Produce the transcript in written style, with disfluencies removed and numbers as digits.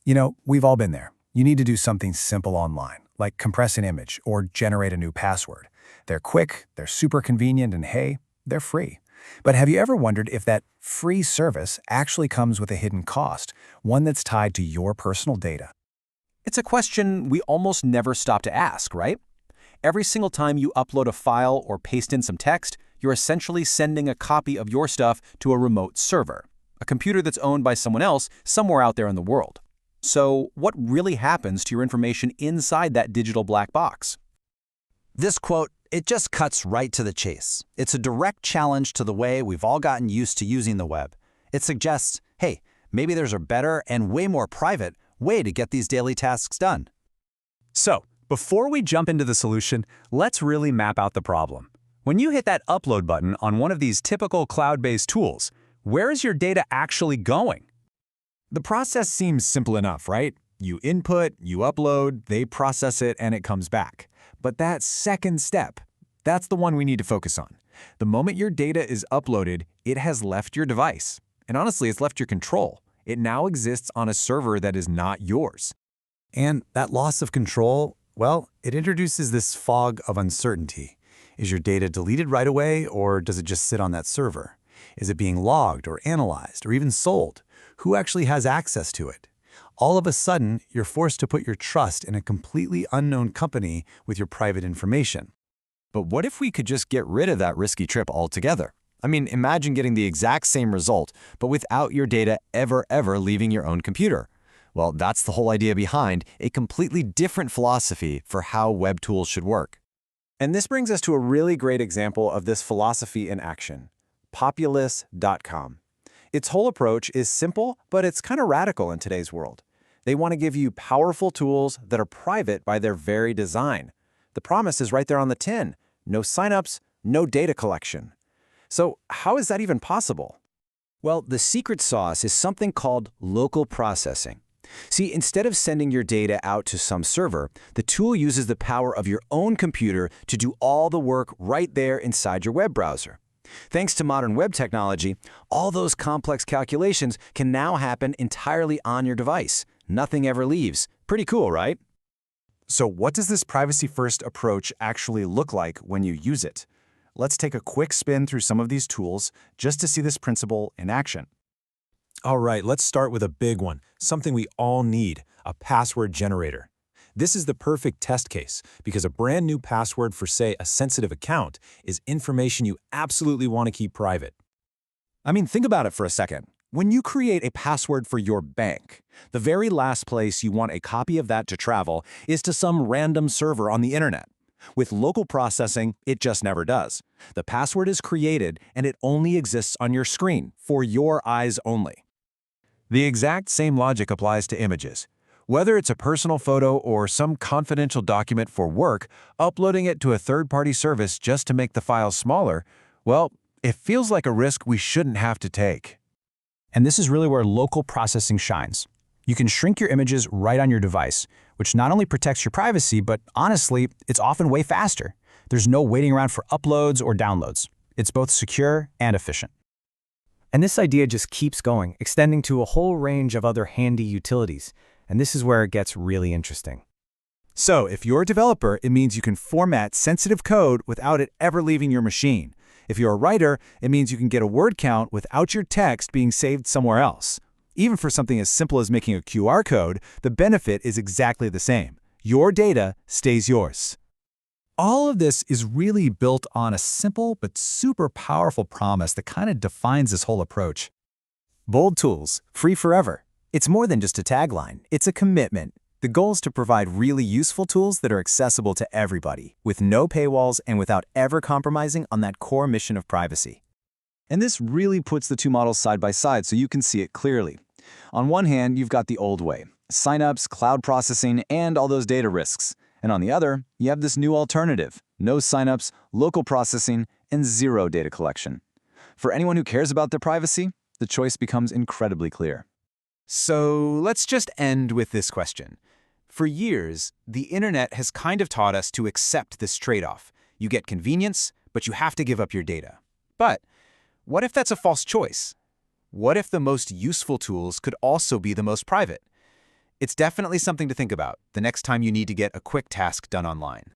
We've all been there. You need to do something simple online, like compress an image or generate a new password. They're quick, they're super convenient, and hey, they're free. But have you ever wondered if that free service actually comes with a hidden cost, one that's tied to your personal data? It's a question we almost never stop to ask, right? Every single time you upload a file or paste in some text, you're essentially sending a copy of your stuff to a remote server, a computer that's owned by someone else somewhere out there in the world. So, what really happens to your information inside that digital black box? This quote, it just cuts right to the chase. It's a direct challenge to the way we've all gotten used to using the web. It suggests, hey, maybe there's a better and way more private way to get these daily tasks done. So, before we jump into the solution, let's really map out the problem. When you hit that upload button on one of these typical cloud-based tools, where is your data actually going? The process seems simple enough, right? You input, you upload, they process it, and it comes back. But that second step, that's the one we need to focus on. The moment your data is uploaded, it has left your device. And honestly, it's left your control. It now exists on a server that is not yours. And that loss of control, well, it introduces this fog of uncertainty. Is your data deleted right away, or does it just sit on that server? Is it being logged or analyzed or even sold? Who actually has access to it? All of a sudden, you're forced to put your trust in a completely unknown company with your private information. But what if we could just get rid of that risky trip altogether? I mean, imagine getting the exact same result, but without your data ever leaving your own computer. Well, that's the whole idea behind a completely different philosophy for how web tools should work. And this brings us to a really great example of this philosophy in action, PopUtils.com. Its whole approach is simple, but it's kind of radical in today's world. They want to give you powerful tools that are private by their very design. The promise is right there on the tin. No signups, no data collection. So how is that even possible? Well, the secret sauce is something called local processing. See, instead of sending your data out to some server, the tool uses the power of your own computer to do all the work right there inside your web browser. Thanks to modern web technology, all those complex calculations can now happen entirely on your device. Nothing ever leaves. Pretty cool, right? So what does this privacy-first approach actually look like when you use it? Let's take a quick spin through some of these tools just to see this principle in action. All right, let's start with a big one, something we all need, a password generator. This is the perfect test case because a brand new password for, say, a sensitive account is information you absolutely want to keep private. I mean, think about it for a second. When you create a password for your bank, the very last place you want a copy of that to travel is to some random server on the internet. With local processing, it just never does. The password is created and it only exists on your screen, for your eyes only. The exact same logic applies to images. Whether it's a personal photo or some confidential document for work, uploading it to a third-party service just to make the file smaller, well, it feels like a risk we shouldn't have to take. And this is really where local processing shines. You can shrink your images right on your device, which not only protects your privacy, but honestly, it's often way faster. There's no waiting around for uploads or downloads. It's both secure and efficient. And this idea just keeps going, extending to a whole range of other handy utilities. And this is where it gets really interesting. So, if you're a developer, it means you can format sensitive code without it ever leaving your machine. If you're a writer, it means you can get a word count without your text being saved somewhere else. Even for something as simple as making a QR code, the benefit is exactly the same. Your data stays yours. All of this is really built on a simple but super powerful promise that kind of defines this whole approach. Bold tools, free forever. It's more than just a tagline, it's a commitment. The goal is to provide really useful tools that are accessible to everybody, with no paywalls and without ever compromising on that core mission of privacy. And this really puts the two models side by side so you can see it clearly. On one hand, you've got the old way, signups, cloud processing, and all those data risks. And on the other, you have this new alternative, no signups, local processing, and zero data collection. For anyone who cares about their privacy, the choice becomes incredibly clear. So let's just end with this question. For years, the internet has kind of taught us to accept this trade-off. You get convenience, but you have to give up your data. But what if that's a false choice? What if the most useful tools could also be the most private? It's definitely something to think about the next time you need to get a quick task done online.